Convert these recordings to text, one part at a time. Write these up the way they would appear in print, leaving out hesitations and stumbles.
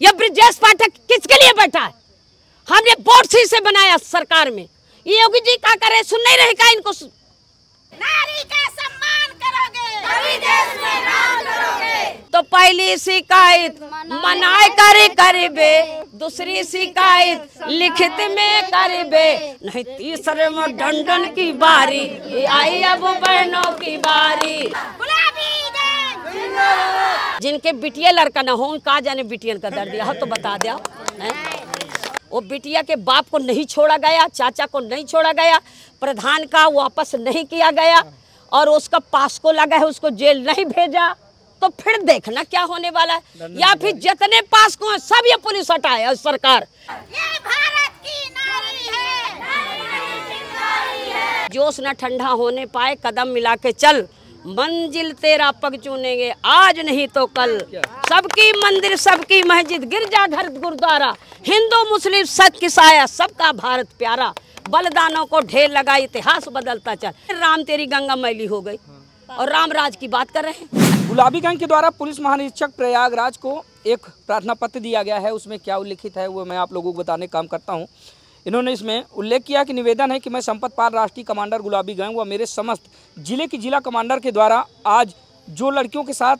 यह ब्रजेश पाठक किसके लिए बैठा है? हमने वोट से बनाया सरकार में। ये योगी जी क्या करे, सुन नहीं रहे का इनको? नारी का सम्मान करोगे तभी देश में राज करोगे। तो पहली शिकायत मनाए करबे, दूसरी शिकायत लिखित में करबे, नहीं तीसरे में दंडन की बारी, आई अब बहनों की बारी। गुलाबी गैंग जिनके बिटिया लड़का ना हो, कहा जाने बिटियन का दर्द हो तो बता दिया। वो बिटिया के बाप को नहीं छोड़ा गया, चाचा को नहीं छोड़ा गया, प्रधान का वापस नहीं किया गया और उसका पास्को लगा है, उसको जेल नहीं भेजा। तो फिर देखना क्या होने वाला है। या फिर जितने पास्को हैं सब ये पुलिस हटाए सरकार। ये भारत की नारी है। जोश न ठंडा होने पाए, कदम मिला के चल, मंजिल तेरा पग चुनेंगे आज नहीं तो कल। सबकी मंदिर सबकी मस्जिद, गिरजाघर गुरुद्वारा, हिंदू मुस्लिम सच की साया, सबका भारत प्यारा। बलिदानों को ढेर लगा, इतिहास बदलता चल। राम तेरी गंगा मैली हो गई और राम राज की बात कर रहे हैं। गुलाबी गैंग के द्वारा पुलिस महानिरीक्षक प्रयागराज को एक प्रार्थना पत्र दिया गया है। उसमें क्या उल्लिखित है वो मैं आप लोगों को बताने का काम करता हूं। इन्होंने इसमें उल्लेख किया कि निवेदन है कि मैं संपत पाल राष्ट्रीय कमांडर गुलाबी गैंग व मेरे समस्त जिले की जिला कमांडर के द्वारा आज जो लड़कियों के साथ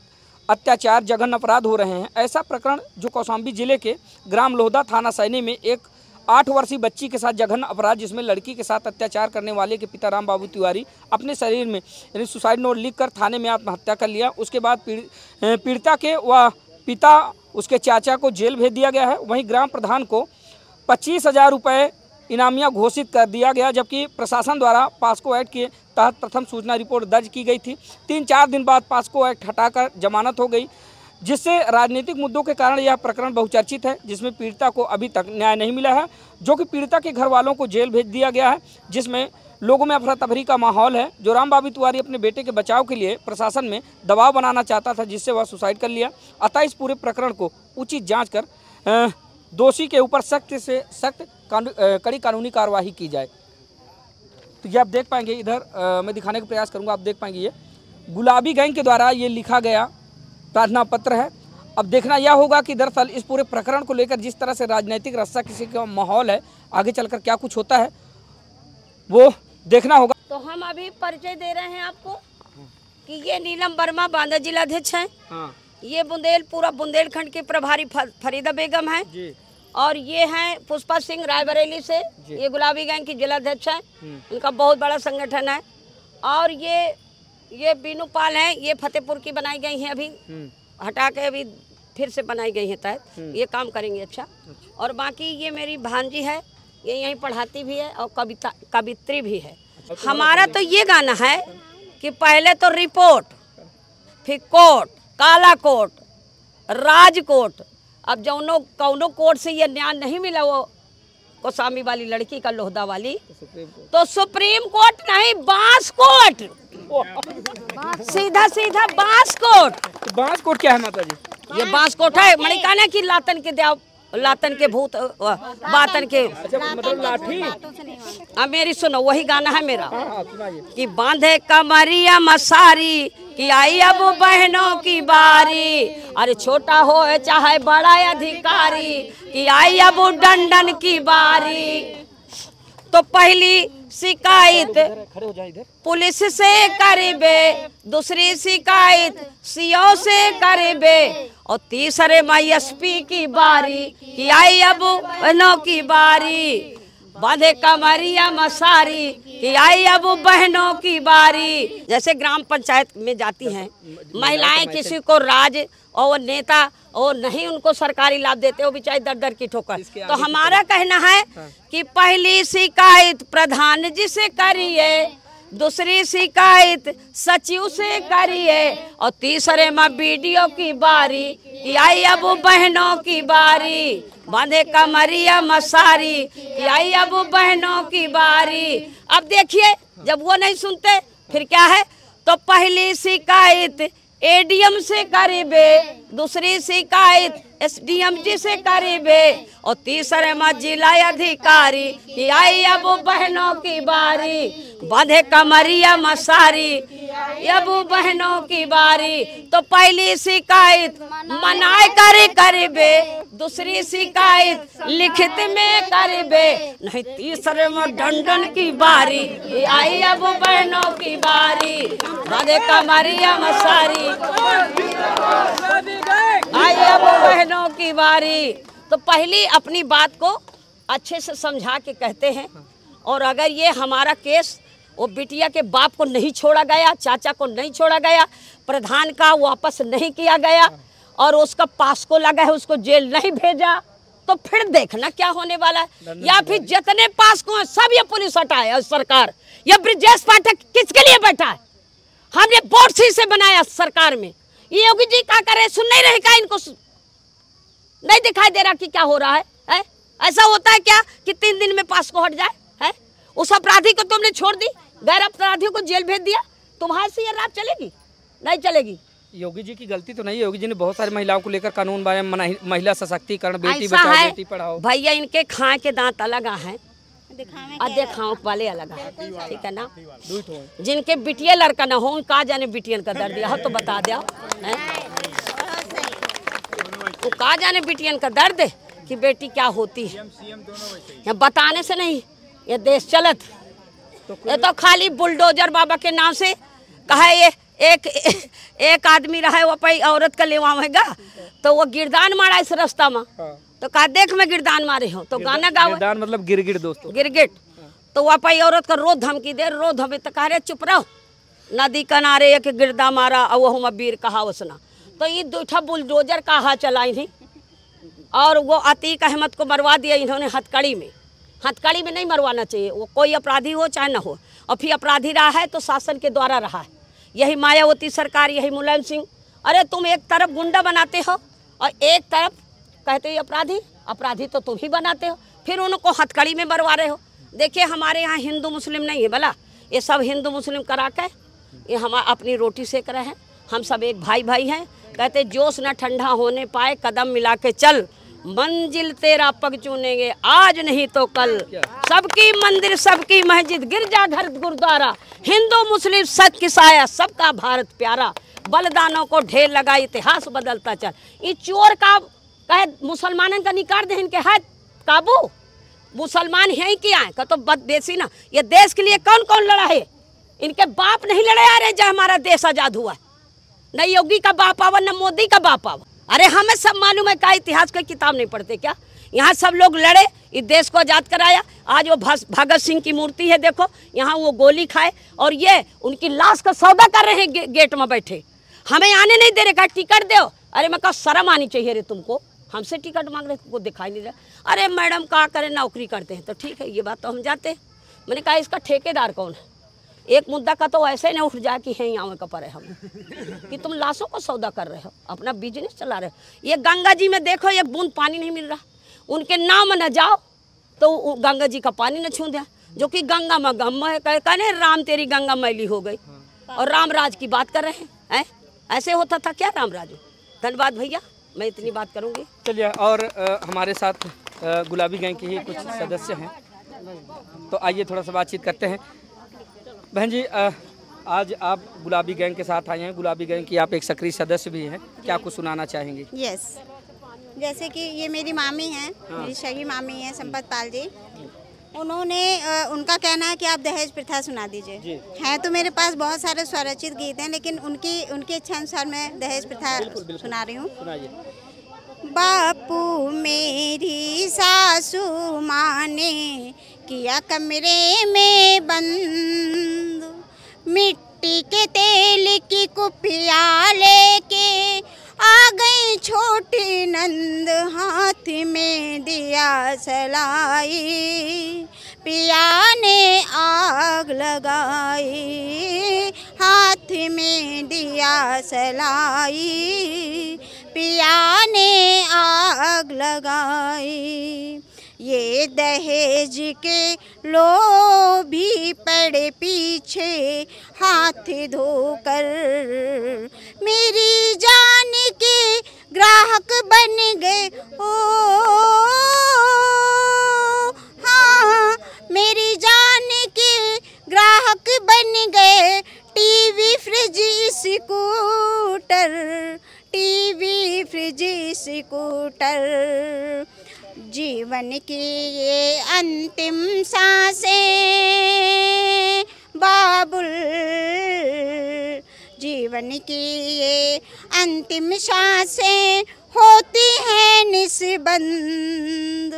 अत्याचार जघन्य अपराध हो रहे हैं, ऐसा प्रकरण जो कौशाम्बी जिले के ग्राम लोहदा थाना सैनी में एक 8 वर्षीय बच्ची के साथ जघन्य अपराध, जिसमें लड़की के साथ अत्याचार करने वाले के पिता राम बाबू तिवारी अपने शरीर में यानी सुसाइड नोट लिखकर थाने में आत्महत्या कर लिया। उसके बाद पीड़िता के व पिता उसके चाचा को जेल भेज दिया गया है। वहीं ग्राम प्रधान को 25,000 रुपये इनामिया घोषित कर दिया गया, जबकि प्रशासन द्वारा पास्को एक्ट के तहत प्रथम सूचना रिपोर्ट दर्ज की गई थी। 3-4 दिन बाद पास्को एक्ट हटाकर जमानत हो गई, जिससे राजनीतिक मुद्दों के कारण यह प्रकरण बहुचर्चित है, जिसमें पीड़िता को अभी तक न्याय नहीं मिला है, जो कि पीड़िता के घर वालों को जेल भेज दिया गया है, जिसमें लोगों में अफरा तफरी का माहौल है। जो राम बाबू तिवारी अपने बेटे के बचाव के लिए प्रशासन में दबाव बनाना चाहता था, जिससे वह सुसाइड कर लिया। अतः इस पूरे प्रकरण को उचित जाँच कर दोषी के ऊपर सख्त से सख्त कड़ी कानूनी कार्रवाई की जाए। तो ये आप देख पाएंगे, इधर मैं दिखाने का प्रयास करूंगा, आप देख पाएंगे ये गुलाबी गैंग के द्वारा ये लिखा गया प्रार्थना पत्र है। अब देखना यह होगा कि दरअसल इस पूरे प्रकरण को लेकर जिस तरह से राजनीतिक रस्सा किसी का माहौल है, आगे चलकर क्या कुछ होता है वो देखना होगा। तो हम अभी परिचय दे रहे हैं आपको कि ये नीलम वर्मा बांदा जिलाध्यक्ष हैं। हाँ। ये पूरा बुंदेलखंड की प्रभारी फरीदा बेगम है जी। और ये हैं पुष्पा सिंह रायबरेली से, ये गुलाबी गैंग की जिलाध्यक्ष हैं। उनका बहुत बड़ा संगठन है। और ये बीनू पाल हैं, ये फतेहपुर की बनाई गई हैं, अभी हटा के अभी फिर से बनाई गई हैं तहत, ये काम करेंगे अच्छा। और बाकी ये मेरी भांजी है, ये यहीं पढ़ाती भी है और कवित्री भी है। हमारा तो ये गाना है कि पहले तो रिपोर्ट, फिर कोर्ट, काला कोर्ट, राजकोट। अब जौनो कौनो कोर्ट से ये न्याय नहीं मिला वो कौशाम्बी वाली लड़की का, लोहदा वाली, तो सुप्रीम कोर्ट नहीं, बांस कोर्ट, सीधा सीधा बांस कोर्ट। बांस कोर्ट क्या है माता जी? ये बांस कोर्ट है मणिकाना की, लातन के देव, लातन के भूत, बातन के, मतलब लाठी। अब मेरी सुनो, वही गाना है मेरा कि बांधे कमरिया मसारी कि आई अब बहनों की बारी, अरे छोटा हो चाहे बड़ा अधिकारी कि आई अब डंडन की बारी। तो पहली शिकायत पुलिस से करबे, दूसरी शिकायत सीओ से करबे और तीसरे में एसपी की बारी कि आई अब बहनों की बारी। बांधे कमरिया मसारी कि आई अब बहनों की बारी। जैसे ग्राम पंचायत में जाती हैं महिलाएं, किसी को राज और नेता और नहीं उनको सरकारी लाभ देते, वो बेचारी दर दर की ठोकर। तो हमारा कहना है कि पहली शिकायत प्रधान जी से करिए, दूसरी शिकायत सचिव से करिए और तीसरे में बीडीओ की बारी कि आई अब बहनों की बारी। बांधे कमरिया मसारी कि आई अब बहनों की बारी। अब देखिए, जब वो नहीं सुनते फिर क्या है, तो पहली शिकायत एडीएम से करीबे, दूसरी शिकायत एसडीएम जी से करीबे और तीसरे में जिला अधिकारी कि आई अब बहनों की बारी। बांधे कमरिया मसारी अब बहनों की बारी। तो पहली शिकायत मनाए करबे, दूसरी शिकायत लिखित में करबे, नहीं तीसरे में दंडन की बारी। आई अब बहनों की बारी, बांधे कमरिया मसारी, आई अब बहनों की बारी। तो पहली अपनी बात को अच्छे से समझा के कहते हैं। और अगर ये हमारा केस वो बिटिया के बाप को नहीं छोड़ा गया, चाचा को नहीं छोड़ा गया, प्रधान का वापस नहीं किया गया और उसका पास को लगा है, उसको जेल नहीं भेजा, तो फिर देखना क्या होने वाला है। या फिर जितने पास को हैं सब ये पुलिस हटाए और सरकार। ये ब्रिजेश पाठक किसके लिए बैठा है? हमने बोर्ड से बनाया सरकार में। ये योगी जी क्या करे? सुन नहीं रहे क्या? इनको नहीं दिखाई दे रहा कि क्या हो रहा है? ऐसा होता है क्या कि 3 दिन में पास को हट जाए? है उस अपराधी को तुमने छोड़ दी, गैर अपराधियों को जेल भेज दिया, तुम्हारे से ये रात चलेगी? नहीं चलेगी। योगी जी की गलती तो नहीं है। योगी जी ने बहुत सारी महिलाओं को लेकर कानून बनाया, महिला सशक्तिकरण, बेटी बचाओ बेटी पढ़ाओ। भैया इनके खाए के दांत अलग हैं और दिखाओ वाले अलग है, ठीक है ना। जिनके बिटिया लड़का ना हो, कहा जाने बिटियन का दर्द दिया तो बता दिया, तो कहा जाने बिटियन का दर्द कि बेटी क्या होती है। बताने से नहीं ये देश चलत। ये तो खाली बुलडोजर बाबा के नाम से कहा ये एक आदमी रहा है वो पाई औरत का लेवाएगा तो वो गिरदान मारा इस रास्ता में। तो कहा देख मैं गिरदान मारे हूँ तो गाना गाओ। गिरदान मतलब गिरगिट दोस्तों, गिरगिट। तो वहाँ पाई औरत का रो धमकी दे, रो धमकी तो कह रहे चुप रहो, नदी किनारे एक गिरदा मारा और वो हम वीर कहा उसना। तो ये दूठा बुलडोजर कहा चलाई थी और वो अतीक अहमद को मरवा दिया इन्होंने हथकड़ी में। हथकड़ी में नहीं मरवाना चाहिए, वो कोई अपराधी हो चाहे ना हो। और फिर अपराधी रहा है तो शासन के द्वारा रहा है। यही मायावती सरकार, यही मुलायम सिंह। अरे तुम एक तरफ गुंडा बनाते हो और एक तरफ कहते हो अपराधी, अपराधी तो तुम ही बनाते हो, फिर उनको हथकड़ी में मरवा रहे हो। देखिए हमारे यहाँ हिंदू मुस्लिम नहीं है भला, ये सब हिंदू मुस्लिम करा के ये हम अपनी रोटी सेक रहे हैं। हम सब एक भाई भाई हैं। कहते जोश न ठंडा होने पाए, कदम मिला के चल, मंजिल तेरा पग चुनेंगे आज नहीं तो कल। सबकी मंदिर सबकी मस्जिद, गिरजा घर गुरुद्वारा, हिंदू मुस्लिम सच की साया, सबका भारत प्यारा। बलिदानों को ढेर लगा, इतिहास बदलता चल। ये चोर का कहे मुसलमानों का निकाल दे, इनके हाथ काबू। मुसलमान है ही क्या है का तो बददेशी ना। ये देश के लिए कौन कौन लड़ा है? इनके बाप नहीं लड़े आ रहे जब हमारा देश आजाद हुआ। न योगी का बाप आवा न मोदी का बाप आवा। अरे हमें सब मालूम है, क्या इतिहास का किताब नहीं पढ़ते क्या? यहाँ सब लोग लड़े, इस देश को आजाद कराया। आज वो भगत सिंह की मूर्ति है देखो, यहाँ वो गोली खाए और ये उनकी लाश का सौदा कर रहे हैं गेट में बैठे। हमें आने नहीं दे रहे, कहा टिकट दो। अरे मैं कहा शर्म आनी चाहिए रे तुमको, हमसे टिकट मांग रहे, तुमको दिखाई नहीं रहा। अरे मैडम क्या करें, नौकरी करते हैं। तो ठीक है ये बात तो हम जाते हैं। मैंने कहा इसका ठेकेदार कौन है? एक मुद्दा का तो ऐसे नहीं उठ जाए कि है यहाँ का पर है हम कि तुम लाशों को सौदा कर रहे हो, अपना बिजनेस चला रहे हो। ये गंगा जी में देखो एक बूंद पानी नहीं मिल रहा, उनके नाम न जाओ तो गंगा जी का पानी न छू दिया, जो कि गंगा में गम है। कहने राम तेरी गंगा मैली हो गई और राम राज की बात कर रहे हैं। ऐसे होता था क्या राम राज? धन्यवाद भैया, मैं इतनी बात करूँगी। चलिए और हमारे साथ गुलाबी गैंग के ही कुछ सदस्य हैं, तो आइए थोड़ा सा बातचीत करते हैं। बहन जी आज आप गुलाबी गैंग के साथ आए हैं, गुलाबी गैंग की आप एक सक्रिय सदस्य भी हैं, क्या कुछ सुनाना चाहेंगे? यस, जैसे कि ये मेरी मामी हैं, मेरी सगी मामी हैं संपत पाल जी। उन्होंने उनका कहना है कि आप दहेज प्रथा सुना दीजिए। हैं तो मेरे पास बहुत सारे स्वरचित गीत हैं, लेकिन उनकी इच्छा अनुसार मैं दहेज प्रथा सुना रही हूँ। बापू मेरी सासू माँ ने किया कमरे में बंद, मिट्टी के तेल की कुपिया लेके आ गई छोटी नंद, हाथ में दिया सलाई, पिया ने आग लगाई, हाथ में दिया सलाई, पिया ने आग लगाई। ये दहेज के लोभी पड़े पीछे हाथ धोकर, मेरी जान के ग्राहक बन गए। ओ हाँ, मेरी जान के ग्राहक बन गए, टीवी फ्रिज जीवन की ये अंतिम सांसें बाबुल, जीवन की ये अंतिम सांसें होती है निस्बंद,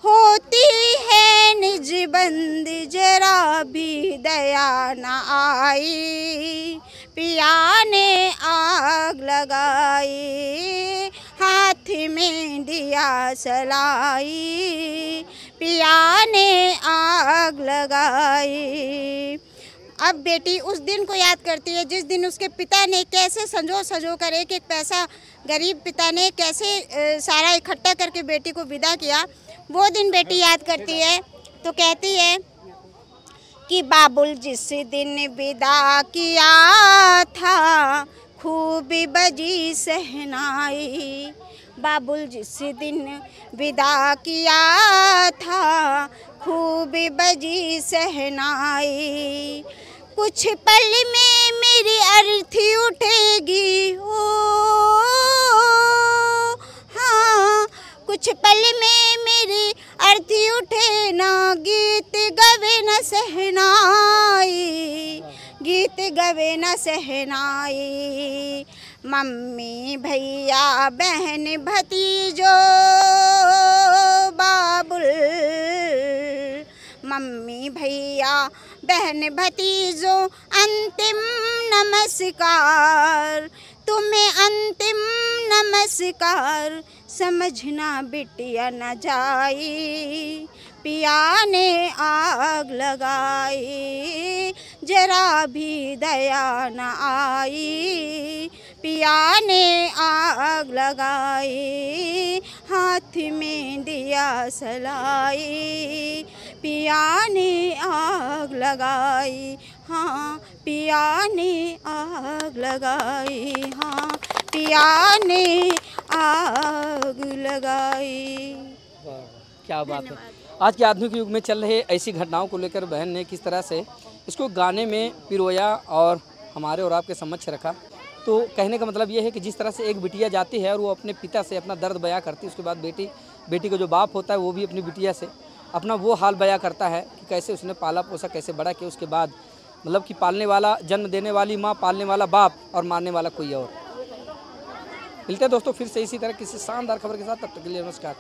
होती है निजबंद, जरा भी दया न आई, पिया ने आग लगाई, हाथ में दिया सलाई, पिया ने आग लगाई। अब बेटी उस दिन को याद करती है जिस दिन उसके पिता ने कैसे संजो कर एक एक पैसा गरीब पिता ने कैसे सारा इकट्ठा करके बेटी को विदा किया। वो दिन बेटी याद करती है तो कहती है कि बाबुल जिस दिन विदा किया था खूब बजी सहनाई, बाबुल जिस दिन विदा किया था खूब बजी सहनाई, कुछ पल में मेरी अर्थी उठेगी हो, हाँ कुछ पल में मेरी अर्थी उठे ना, गीत गवे न सहनाई, गीत गवे न सहनाई, मम्मी भैया बहन भतीजो बाबुल, मम्मी भैया बहन भतीजो अंतिम नमस्कार, तुम्हें अंतिम नमस्कार, समझना बिटिया न जाई, पिया ने आग लगाई, जरा भी दया न आई, पिया ने आग लगाई, हाथ में दिया सलाई, पिया ने आग लगाई, हाँ पिया ने आग लगाई, हाँ पिया ने आग लगाई। क्या बात है। आज के आधुनिक युग में चल रहे ऐसी घटनाओं को लेकर बहन ने किस तरह से इसको गाने में पिरोया और हमारे और आपके समक्ष रखा। तो कहने का मतलब ये है कि जिस तरह से एक बिटिया जाती है और वो अपने पिता से अपना दर्द बयां करती है, उसके बाद बेटी का जो बाप होता है वो भी अपनी बिटिया से अपना वो हाल बयां करता है कि कैसे उसने पाला पोसा, कैसे बड़ा किया, उसके बाद मतलब कि पालने वाला, जन्म देने वाली माँ, पालने वाला बाप और मारने वाला कोई और। मिलते हैं दोस्तों फिर से इसी तरह किसी शानदार खबर के साथ, तब तक के लिए नमस्कार।